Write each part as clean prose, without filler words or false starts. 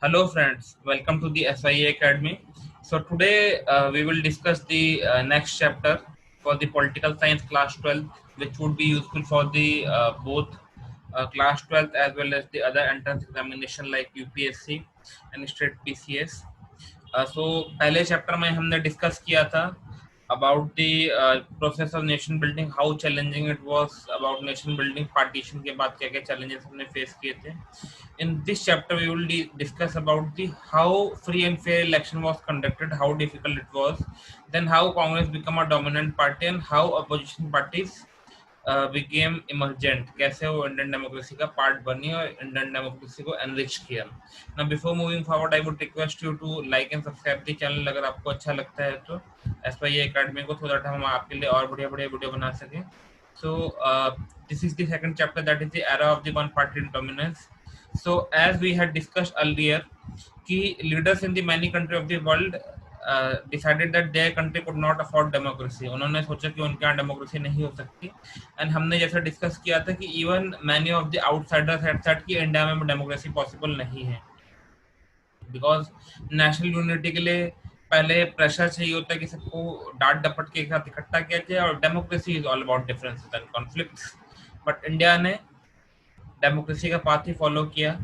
Hello friends, welcome to the SIA Academy. So today we will discuss the next chapter for the political science class 12, which would be useful for the both class 12 as well as the other entrance examination like UPSC and state PCS. सो पहले chapter में हमने discuss किया था about the process of nation building, how challenging it was about nation building, partition के बाद क्या क्या challenges हमने फेस किए थे. In this chapter we will discuss about the how free and fair election was conducted, how difficult it was, then how Congress become a dominant party and how opposition parties became emergent, कैसे वो Indian democracy का part बनी और Indian democracy को enrich किया. Now before moving forward I would request you to like and subscribe the channel अगर आपको अच्छा लगता है तो SYA Academy को, so that हम आपके लिए और बढ़िया बढ़िया वीडियो बना सकें. So this is the second chapter, that is the era of the one party dominance. So as we had discussed earlier कि leaders in the many countries of the world decided that their country could not afford democracy. उन्होंने सोचा कि उनके यहाँ democracy नहीं हो सकती. And हमने जैसा डिस्कस किया था कि even many of the outsiders had said कि इंडिया में डेमोक्रेसी पॉसिबल नहीं है, बिकॉज नेशनल यूनिटी के लिए पहले प्रेशर चाहिए होता है कि सबको डांट डपट के एक साथ इकट्ठा किया जाए, और democracy is all about differences and conflicts. But India ने डेमोक्रेसी का पाथ ही फॉलो किया.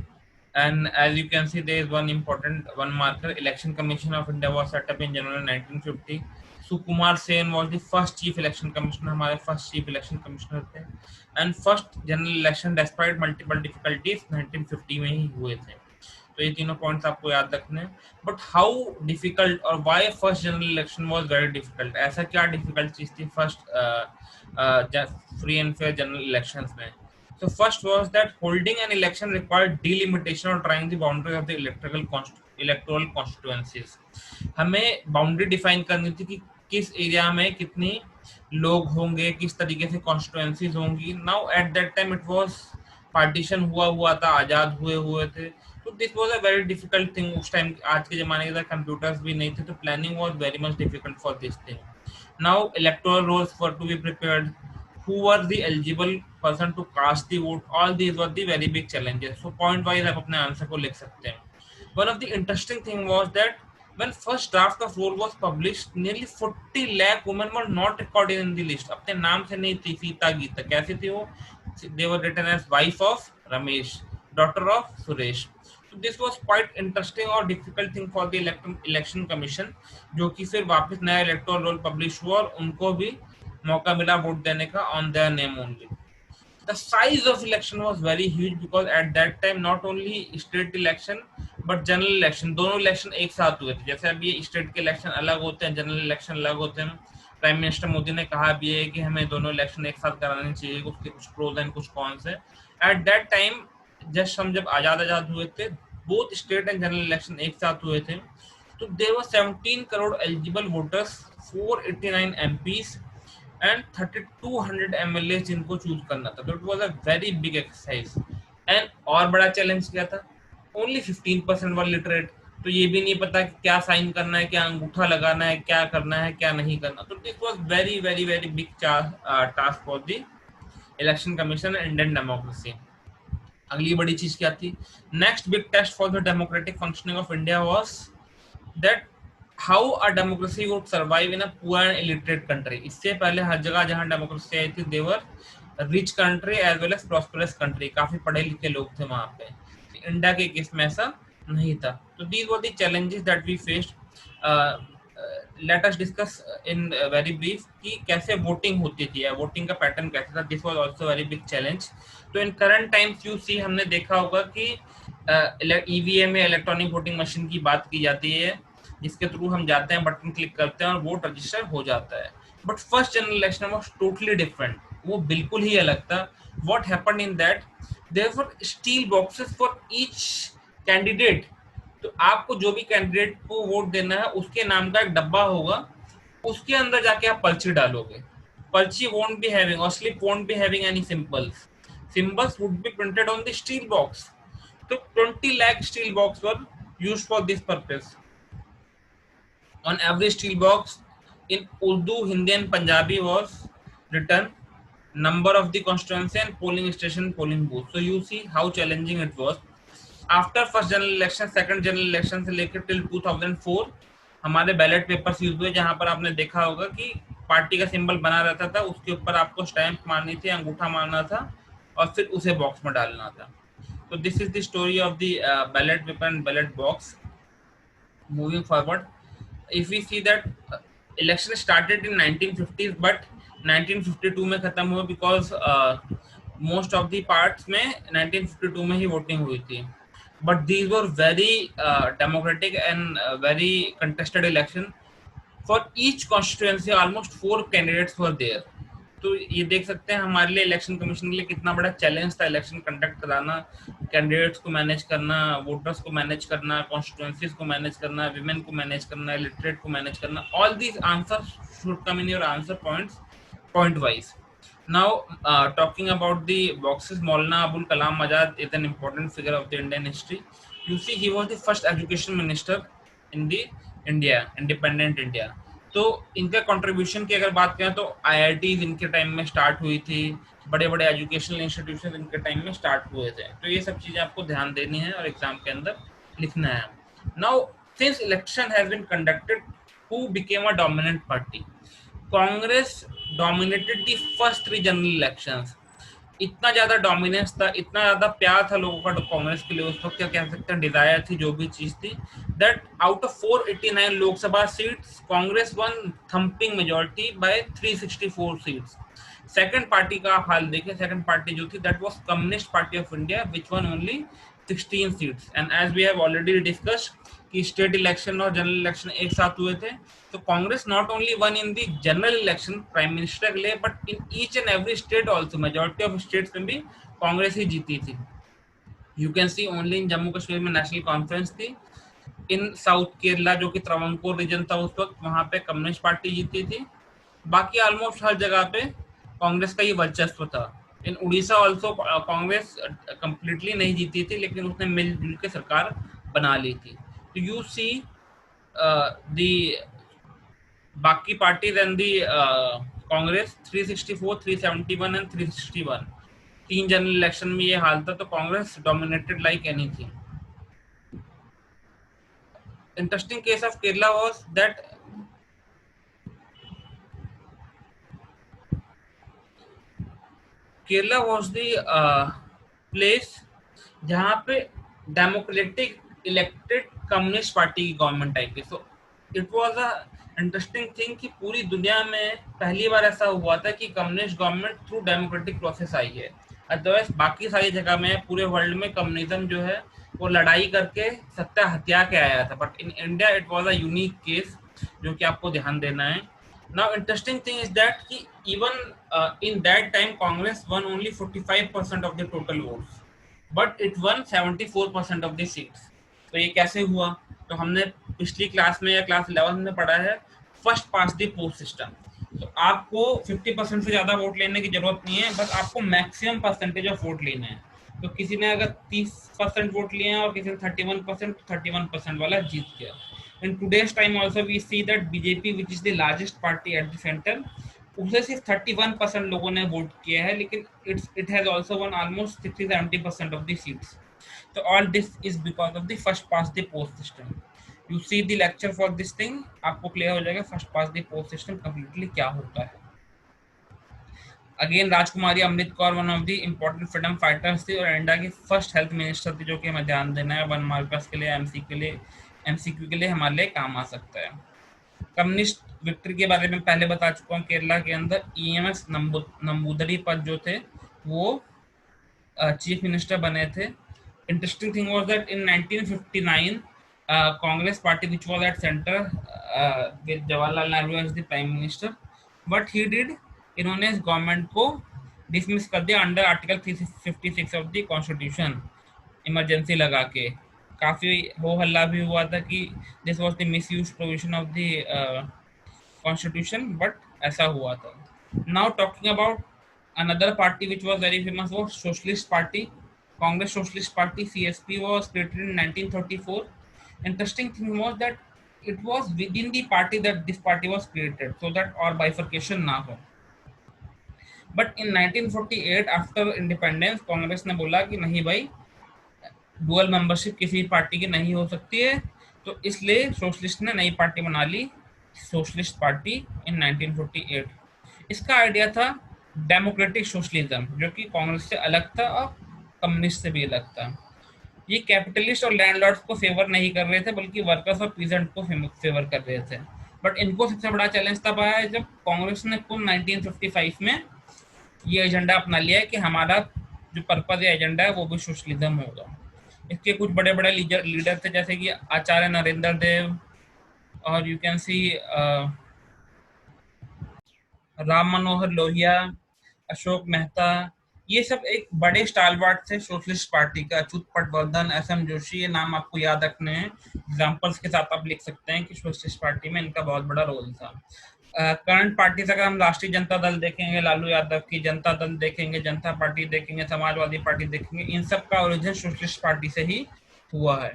And as you can see, there is one marker. Election Commission of India was set up in January 1950. Sukumar Sen was the first chief election commissioner. हमारे first chief election commissioner थे. And first general election, despite multiple difficulties, 1950 में ही हुए थे. तो ये तीनों points आपको याद रखने हैं. बट हाउ डिफिकल्ट और why first general election was very difficult, ऐसा क्या डिफिकल्ट चीज थी first free and fair general elections में. So first was that holding an election required delimitation or trying the boundaries of the electoral constituencies. हमें boundary define करनी थी कि किस एरिया में कितनी लोग होंगे, किस तरीके से कॉन्स्टिट्यूएंसीज होंगी. Now at that time it was partition हुआ था, आजाद हुए थे. तो this was a very difficult thing उस टाइम. आज के जमाने के अंदर कंप्यूटर्स भी नहीं थे, तो planning was very much difficult for this thing. Now electoral rolls were to be prepared, who were the eligible person to cast the vote. All these were the very big challenges. So point wise आप अपने answer को लिख सकते हैं. One of the interesting thing was that when first draft of roll was published, nearly 40 lakh women were not recorded in the list. अपने नाम से नहीं थी. सीता गीता कैसी थी वो? They were written as wife of Ramesh, daughter of Suresh. So this was quite interesting और difficult thing for the election commission, जो कि फिर वापस नया electoral roll publish हुआ और उनको भी मौका मिला वोट देने का on their name only. The size of election was very huge because at that time not only state election but general election, दोनों इलेक्शन एक साथ हुए थे. जैसे अभी स्टेट के इलेक्शन अलग होते हैं, जनरल इलेक्शन अलग होते हैं. प्राइम मिनिस्टर मोदी ने कहा भी है कि हमें दोनों इलेक्शन एक साथ कराने चाहिए, उसके कुछ प्रोज एंड कुछ कॉन्स है. एट दैट टाइम जस्ट हम जब आजाद हुए थे, both state and general election एक साथ हुए थे. तो there were 17 crore eligible voters, 489 MPs and 3200 MLA जिनको चूज करना था. तो it was a very big exercise. And और बड़ा चैलेंज क्या था? Only 15% were literate. तो ये भी नहीं पता कि क्या साइन करना है, क्या अंगूठा लगाना है, क्या करना है, क्या नहीं करना. तो this was very very very big task for the election commission and Indian democracy. अगली बड़ी चीज क्या थी? Next big test for the democratic functioning of India was that how a democracy would survive in a poor and illiterate country. इससे पहले हर जगह जहां democracy आई थी, they were rich country as well as prosperous country. काफी पढ़े लिखे लोग थे वहां पे. इंडिया के केस में ऐसा नहीं था. तो these were the challenges that we faced. Let us discuss in very brief कि कैसे वोटिंग होती थी, वोटिंग का पैटर्न कैसा था. This was also very big challenge. तो in current times you see, हमने देखा होगा कि EVM में इलेक्ट्रॉनिक वोटिंग मशीन की बात की जाती है, जिसके थ्रू हम जाते हैं, बटन क्लिक करते हैं और वोट रजिस्टर हो जाता है. But first general election was totally different. वो बिल्कुल ही अलग था. What happened in that, there were steel boxes for each candidate. तो आपको जो भी कैंडिडेट को वोट देना है उसके नाम का एक डब्बा होगा, उसके अंदर जाके आप पर्ची डालोगे. पर्ची वोंट बी हैविंग और slip won't be having any symbols. Symbols would be printed on the steel box. तो 20 lakh steel box were used for this purpose. On every steel box in Urdu, Hindi and Punjabi was written number of the constituency and polling station, polling booth. So you see how challenging it was. After first general election, second general election से लेकर till 2004 हमारे ballot papers use हुए, जहां पर आपने देखा होगा कि पार्टी का सिंबल बना रहता था, उसके ऊपर आपको स्टैंप मारनी थी, अंगूठा मारना था और फिर उसे बॉक्स में डालना था. तो this is the story of the ballot paper and ballot box. Moving forward, if we see that election started in 1950s, but 1952 में खत्म हुआ because most of the parts में 1952 में ही voting हुई थी. But these were very democratic and very contested election. For each constituency almost 4 candidates were there. तो ये देख सकते हैं हमारे लिए इलेक्शन कमीशन के लिए कितना बड़ा चैलेंज था इलेक्शन कंडक्ट कराना, कैंडिडेट्स को मैनेज करना, वोटर्स को मैनेज करना, कॉन्स्टिट्यूएंसीज को मैनेज करना, विमेन को मैनेज करना, लिटरेट को मैनेज करना. All these answers should come in your answer points point wise. Now, talking about the boxes, Maulana Abul Kalam Azad is an important figure of the Indian history. You see, he was the first education minister in the India, independent India. तो इनका contribution की अगर बात करें तो IITs इनके time में start हुई थी, बड़े बड़े एजुकेशनल इंस्टीट्यूशन इनके टाइम में स्टार्ट हुए थे. तो ये सब चीजें आपको ध्यान देनी है और एग्जाम के अंदर लिखना है. Now since election has been conducted, who became a dominant party? Congress dominated the first 3 general elections. इतना ज्यादा डोमिनेंस था, इतना ज्यादा प्यार था लोगों का कांग्रेस के लिए उस वक्त, क्या कह सकते हैं, डिजायर थी, जो भी चीज थी, that out of 489 Lok Sabha seats Congress won thumping majority by 364 seats. Second party का आप हाल देखें, सेकंड पार्टी जो थी that was communist party of India which won only 16 seats. And as we have already discussed कि स्टेट इलेक्शन और general election एक साथ हुए थे, तो Congress not only won in the general election prime minister के लिए, but in each and every state also, majority of states में भी कांग्रेस ही जीती थी. You can see only in Jammu Kashmir में नेशनल कॉन्फ्रेंस थी. इन साउथ केरला जो कि त्रावणकोर रीजन था उस वक्त, वहां पे कम्युनिस्ट पार्टी जीती थी. बाकी ऑलमोस्ट हर जगह पे कांग्रेस का ही वर्चस्व था. इन उड़ीसा ऑल्सो कांग्रेस कंप्लीटली नहीं जीती थी, लेकिन उसने मिलजुल के सरकार बना ली थी. तो यू सी दी बाकी parties and the Congress 364, 371 and 361, 3 general election में ये हाल था. तो Congress dominated like anything. Interesting case of Kerala was that Kerala was the place जहाँ पे डेमोक्रेटिक इलेक्टेड कम्युनिस्ट पार्टी की गवर्नमेंट आई थी. So it was a interesting thing कि पूरी दुनिया में पहली बार ऐसा हुआ था कि communist government through democratic process I है. अदरवाइज बाकी सारी जगह में पूरे वर्ल्ड में कम्युनिज्म जो है वो लड़ाई करके सत्ता हत्या के आया था, but in India it was a unique case जो कि आपको ध्यान देना है. Now interesting thing is that कि even in that time Congress won only 45% of the total votes, but it won 74% of the seats. तो ये कैसे हुआ? तो हमने पिछली क्लास में या क्लास 11 में पढ़ा है first past the post system. तो आपको 50% से ज्यादा वोट लेने की जरूरत नहीं है, बस आपको मैक्सिमम परसेंटेज ऑफ वोट लेना है. तो किसी ने अगर 30% वोट लिए हैं और किसी ने 31%, 31% वाला जीत गया. In today's time also we see that BJP which is the largest party at the centre, उसे सिर्फ 31% लोगों ने वोट किया है, लेकिन it has also won almost 60-70% of the seats. तो all this is because of the first past the post system. You see the lecture for this thing, आपको clear हो जाएगा first past the post system completely क्या होता है. Again Rajkumari Amrit Kaur one of the important freedom fighters थी और India की first health minister थी, जो कि हमें ध्यान देना है 1 मार्कर्स के लिए, एमसीक्यू के लिए हमारे लिए काम आ सकता है. कम्युनिस्ट विक्ट्री के बारे में पहले बता चुका हूँ. केरला के अंदर EMS नंबूदरी पद जो थे वो चीफ मिनिस्टर बने थे. Interesting thing was that in 1959 Congress party which was at centre with Jawaharlal Nehru as the prime minister, but he did, इन्होंने इस गवर्नमेंट को डिसमिस कर दिया under article 356 of the constitution, emergency लगा के. काफी हो हल्ला भी हुआ था कि this was the misuse provision of the constitution, but ऐसा हुआ था. Now talking about another party which was very famous was socialist party. Congress socialist party CSP was created in 1934. Interesting thing was that it was within the party that this party was created, so that और bifurcation ना हो. But in 1948 after independence, Congress ने बोला कि नहीं भाई, dual membership किसी party की नहीं हो सकती है, तो इसलिए सोशलिस्ट ने नई पार्टी बना ली, सोशलिस्ट पार्टी इन 1948। इसका आइडिया था डेमोक्रेटिक सोशलिज्म, जो कि कांग्रेस से अलग था और कम्युनिस्ट से भी अलग था। ये कैपिटलिस्ट और लैंडलॉर्ड्स को फेवर नहीं कर रहे थे, बल्कि वर्कर्स और पीजेंट को फेवर कर रहे थे। बट इनको सबसे बड़ा चैलेंज तब आया जब कांग्रेस ने कुल 1955 में ये एजेंडा अपना लिया है कि हमारा जो पर्पज या एजेंडा है वो भी सोशलिज्म होगा। इसके कुछ बड़े बड़े लीडर थे, जैसे कि आचार्य नरेंद्र देव, और you can see Ram Manohar Lohia, Ashok Mehta. ये सब एक बड़े स्टालवार्ट थे सोशलिस्ट पार्टी का। अच्युत पटवर्धन, एस एम जोशी, ये नाम आपको याद रखने हैं। एग्जाम्पल्स के साथ आप लिख सकते हैं कि सोशलिस्ट पार्टी में इनका बहुत बड़ा रोल था। करंट पार्टी से अगर हम राष्ट्रीय जनता दल देखेंगे, लालू यादव की, जनता दल देखेंगे, जनता पार्टी देखेंगे, समाजवादी पार्टी देखेंगे, इन सब का ओरिजिन सोशलिस्ट पार्टी से ही हुआ है।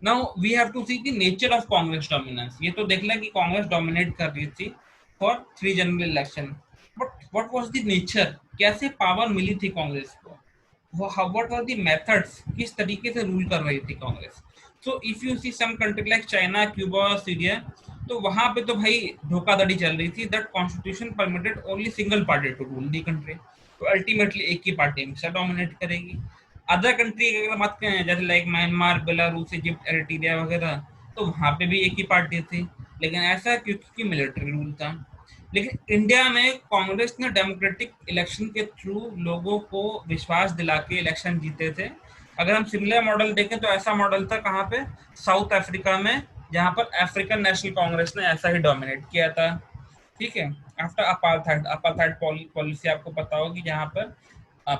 Now we have to see the nature of Congress dominance. ये तो देख लें कि कांग्रेस डोमिनेट कर रही थी for 3 general election, but what was the nature, कैसे पावर मिली थी कांग्रेस को, व्हाट वर द मेथड्स, किस तरीके से रूल कर रही थी Congress. So if you see some country like China, Cuba और सीरिया, तो वहां पे तो भाई धोखाधड़ी चल रही थी। That constitution permitted only single party to rule the country, तो अल्टीमेटली एक ही पार्टी हमेशा डोमिनेट करेगी। अदर कंट्री की अगर बात करें, जैसे like Myanmar, Belarus, Egypt, Eritrea वगैरह, तो वहां पे भी एक ही पार्टी थी, लेकिन ऐसा क्योंकि मिलिट्री रूल था। लेकिन इंडिया में कांग्रेस ने डेमोक्रेटिक इलेक्शन के थ्रू लोगों को विश्वास दिला के इलेक्शन जीते थे। अगर हम सिमिलर मॉडल देखें तो ऐसा मॉडल था कहाँ पे, साउथ अफ्रीका में, जहाँ पर अफ्रीकन नेशनल कांग्रेस ने ऐसा ही डोमिनेट किया था। ठीक है, आफ्टर अपार्थाइड, अपार्थाइड पॉलिसी आपको पता होगी, जहाँ पर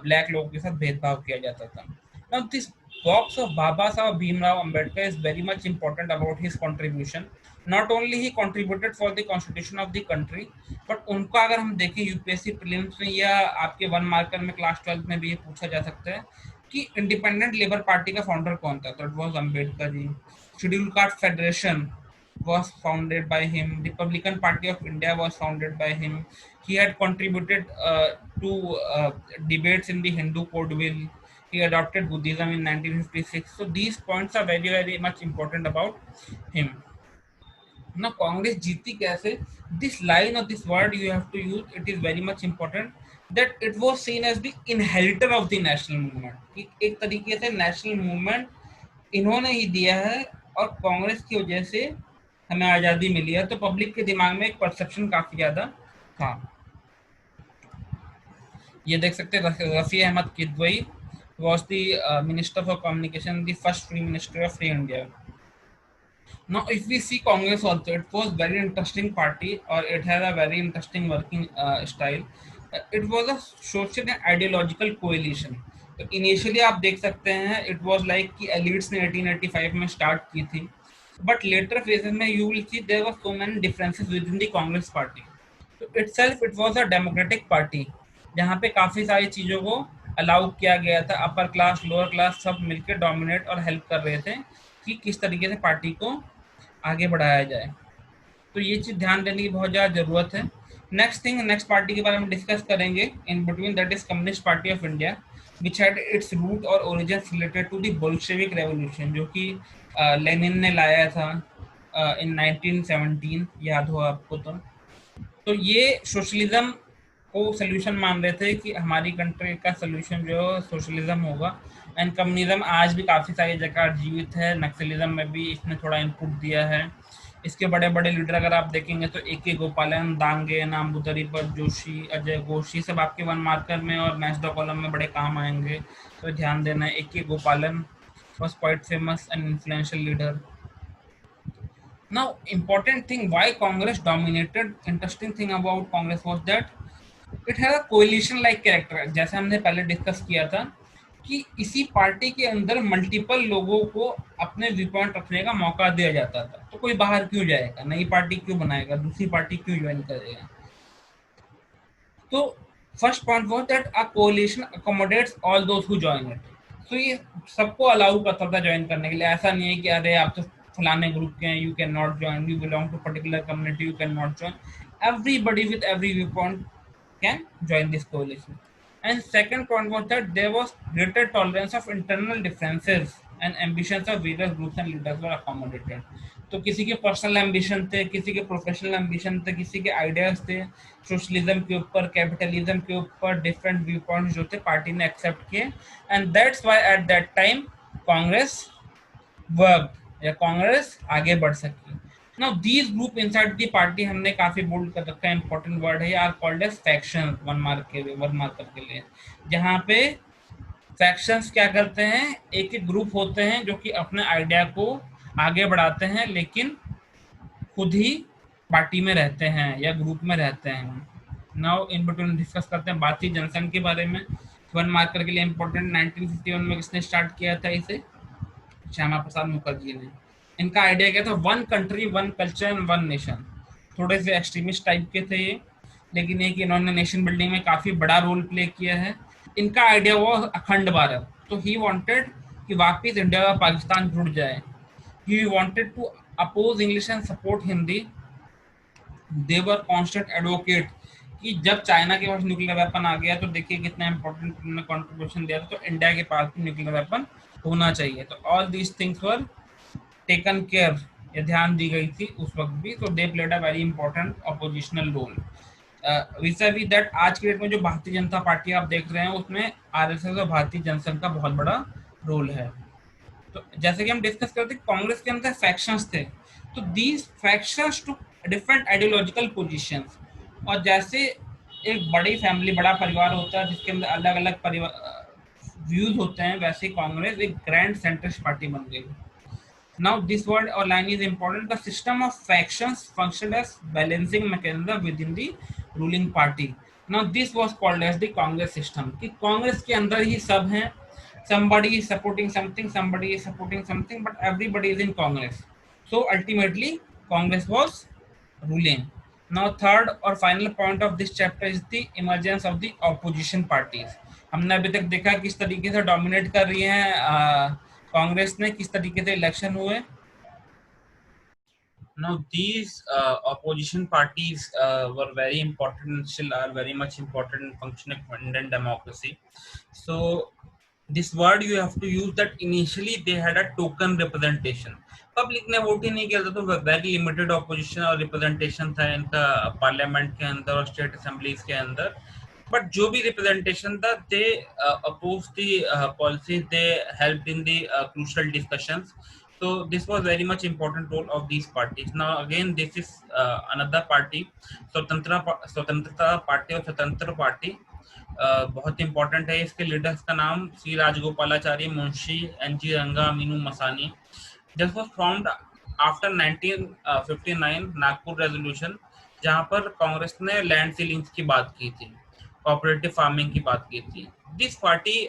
ब्लैक लोगों के साथ भेदभाव किया जाता था। Now this box of Baba Saheb Bhimrao Ambedkar is very much important about his contribution. Not only he contributed for the constitution of the country, but उनका अगर हम देखें यूपीएससी प्रीलिम्स में या आपके 1 मार्कर में क्लास 12 में भी ये पूछा जा सकता है कि इंडिपेंडेंट लेबर पार्टी का फाउंडर कौन था, that was Ambedkar ji. Scheduled caste federation was founded by him. Republican Party of India was founded by him. He had contributed to debates in the Hindu Code Bill. He adopted Buddhism in 1956. So these points are very very much important about him. Now Congress जीती कैसे? This line or this word you have to use. It is very much important that it was seen as the inheritor of the national movement. एक तरीके से national movement इन्होंने ही दिया है, और कांग्रेस की वजह से हमें आज़ादी मिली है। तो पब्लिक के दिमाग में एक परसेप्शन काफ़ी ज़्यादा था। ये देख सकते हैं, Rafi Ahmed Kidwai was the minister for communication, the first free minister of free India. Now if we see Congress also, it was very interesting party, or it has a very interesting working style. It was a social and ideological coalition. तो initially आप देख सकते हैं it was like कि elites ने 1885 में start की थी, बट लेटर फेजेस में you will see there were so many differences within the Congress party. तो itself it was a democratic party, जहाँ पे काफ़ी सारी चीज़ों को अलाउ किया गया था। अपर क्लास, लोअर क्लास सब मिलकर डोमिनेट और हेल्प कर रहे थे कि किस तरीके से पार्टी को आगे बढ़ाया जाए। तो ये चीज़ ध्यान देने की बहुत ज़्यादा ज़रूरत है। नेक्स्ट पार्टी के बारे में डिस्कस करेंगे in between, that is Communist party of India, which had its root और origin related to the Bolshevik revolution, जो कि लेनिन ने लाया था इन 1917, याद हो आपको तो ये सोशलिज्म को सोल्यूशन मान रहे थे कि हमारी कंट्री का सोल्यूशन जो सोशलिज्म होगा। एंड कम्युनिज्म आज भी काफ़ी सारी जगह जीवित है, नक्सलिज्म में भी इसने थोड़ा इनपुट दिया है। इसके बड़े बड़े लीडर अगर आप देखेंगे तो ए के गोपालन, दांगे, नाम्बुतरी पर जोशी, अजय घोष, ये सब आपके 1 मार्कर में और मैच द कॉलम में बड़े काम आएंगे, तो ध्यान देना है। ए के गोपालन was quite famous and influential leader. Now, important thing why Congress dominated. Interesting thing about Congress was that it had a coalition like character. जैसे हमने पहले डिस्कस किया था कि इसी पार्टी के अंदर मल्टीपल लोगों को अपने व्यू पॉइंट रखने का मौका दिया जाता था। तो कोई बाहर क्यों जाएगा, नई पार्टी क्यों बनाएगा, दूसरी पार्टी क्यों ज्वाइन करेगा। तो first point was that a coalition accommodates all those who join it. तो ये सबको अलाउ करता था ज्वाइन करने के लिए। ऐसा नहीं है कि अरे आप तो फलाने ग्रुप के हैं, you can not join, you belong to particular community, you can not join. Everybody with every view point can join this coalition. And second point was that there was greater tolerance of internal differences. and ambitions of various groups and leaders were accommodated. तो किसी के personal ambition थे, किसी के professional ambition थे, किसी के ideas थे सोशलिज्म के ऊपर, कैपिटलिज्म के ऊपर, डिफरेंट व्यू पॉइंट्स जो थे पार्टी ने एक्सेप्ट किए, and that's why at that time Congress work या कांग्रेस आगे बढ़ सकी. Now these group inside the party हमने काफी बोल्ड कर रखा है, इंपॉर्टेंट वर्ड है, are called as faction, one marker के लिए, जहां पे फैक्शंस क्या करते हैं, एक एक ग्रुप होते हैं जो कि अपने आइडिया को आगे बढ़ाते हैं लेकिन खुद ही पार्टी में रहते हैं या ग्रुप में रहते हैं. नाउ इन बिटवीन डिस्कस करते हैं भारतीय जनसंघ के बारे में. वन मार्कर के लिए इंपॉर्टेंट, 1951 में किसने स्टार्ट किया था इसे? श्यामा प्रसाद मुखर्जी ने. इनका आइडिया क्या था? One country, one culture and one nation. थोड़े से एक्सट्रीमिस्ट टाइप के थे ये, लेकिन एक इन्होंने नेशन बिल्डिंग में काफी बड़ा रोल प्ले किया है. इनका आइडिया वो अखंड भारत, तो ही वांटेड कि वापिस इंडिया और पाकिस्तान जुड़ जाए. He wanted to oppose English and support Hindi. They were constant advocate कि जब चाइना के पास न्यूक्लियर वेपन आ गया तो देखिए कितना इंपॉर्टेंट उन्होंने कंट्रीब्यूशन दिया था, तो इंडिया के पास भी न्यूक्लियर वेपन होना चाहिए. तो all these things were taken care, या ध्यान दी गई थी उस वक्त भी. तो they played a very important oppositional role. We that आज की डेट में जो भारतीय जनता पार्टी आप देख रहे हैं उसमें आरएसएस और भारतीय जनसंघ का बहुत बड़ा रोल है. तो जैसे कि हम डिस्कस करते कांग्रेस के अंदर फैक्शंस थे, तो these factions two different ideological positions. और जैसे एक बड़ी फैमिली, बड़ा परिवार होता है जिसके अंदर अलग अलग परिवार व्यूज होते हैं, वैसे कांग्रेस एक ग्रैंड सेंट्रिस्ट पार्टी बन गई. Now this word or line is important. The system of factions functioned as balancing mechanism within the ruling party. Now this was called as the Congress system. कि कांग्रेस के अंदर ही सब हैं, somebody is supporting something, somebody is supporting something, but everybody is in Congress. So ultimately Congress was ruling. Now third or final point of this chapter is the emergence of the opposition parties. हमने अभी तक देखा किस तरीके से dominate कर रही हैं कांग्रेस ने, किस तरीके से इलेक्शन हुए. Now these opposition parties were very important and still are very much important in functioning of Indian democracy. So this word you have to use that initially they had a token representation. Public ने vote ही नहीं किया था, तो very limited opposition और representation था इनका parliament के अंदर और स्टेट असेंबलीज के अंदर. बट जो भी रिप्रेजेंटेशन था, they oppose the policies, they helped in the crucial discussions. So this was very much important role of these parties. Now again this is another party, स्वतंत्रता party और स्वतंत्र party बहुत important है. इसके leaders का नाम सी Rajagopalachari, Munshi, NG रंगा, Meenu Masani. This was formed after 1959 Nagpur resolution, जहां पर कांग्रेस ने लैंड सीलिंग्स की बात की थी, कोऑपरेटिव फार्मिंग की बात की थी. This party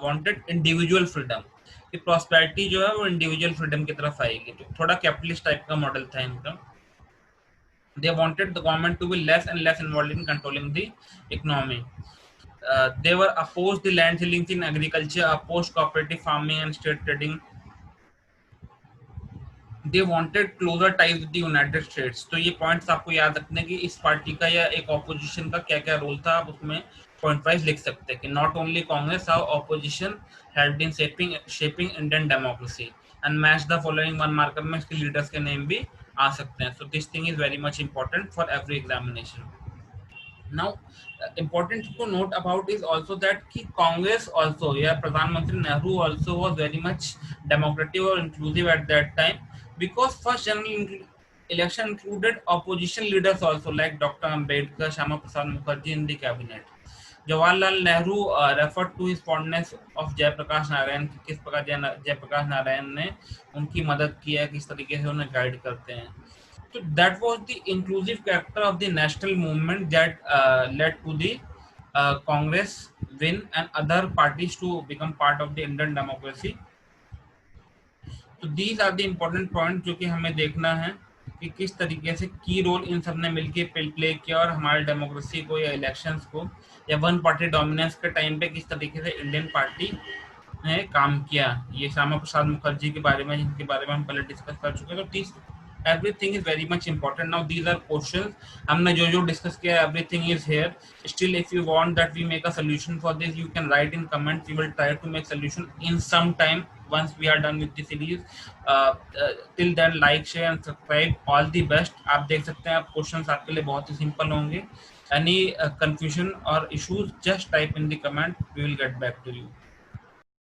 wanted individual freedom, कि प्रॉस्पेरिटी जो है वो इंडिविजुअल फ्रीडम की तरफ आएगी. तो थोड़ा कैपिटलिस्ट टाइप का मॉडल था इनका. They wanted the government to be less and less involved in controlling the economy. They were opposed the land ceilings in agriculture, opposed cooperative farming and state trading. They wanted closer ties with the United States. तो ये points आपको याद रखने कि इस party का या एक ऑपोजिशन का क्या क्या रोल था, आप उसमें पॉइंट वाइज लिख सकते हैं कि not only Congress, how opposition had been shaping Indian democracy, and match the following. One marker में इसके लीडर्स के नेम भी आ सकते हैं. So this thing is very much important for every examination. Now important to note about is also that ki Congress also, yeah, Pradhan Mantri Nehru also was very much democratic or inclusive at that time, because first general election included opposition leaders also like Dr. Ambedkar, Shama Prasad Mukherjee in the cabinet. Jawaharlal Nehru referred to his fondness of Jayaprakash Narayan, किस प्रकार जयप्रकाश नारायण ने उनकी मदद की है, किस तरीके से उन्हें गाइड करते हैं. So that was the inclusive character of the national movement that led to the Congress win and other parties to become part of the Indian democracy. So these are the important points जो कि हमें देखना है कि किस तरीके से की रोल इन सब ने मिलके प्ले किया और हमारे डेमोक्रेसी को या इलेक्शंस को या वन पार्टी डोमिनेंस के टाइम पे किस तरीके से इंडियन पार्टी ने काम किया. ये श्यामा प्रसाद मुखर्जी के बारे में, जिनके बारे में हम पहले डिस्कस कर चुके हैं. तो तीस everything is very much important. Now these are questions हमने जो जो डिस्कस किया, everything is here. Still if you want that we make a solution for this, you can write in comment. We will try to make solution in some time. once we are done with the series. Till then, like, share and subscribe. All the best. आप देख सकते हैं, आप questions आपके लिए बहुत ही simple होंगे. Any confusion or issues, just type in the comment. We will get back to you.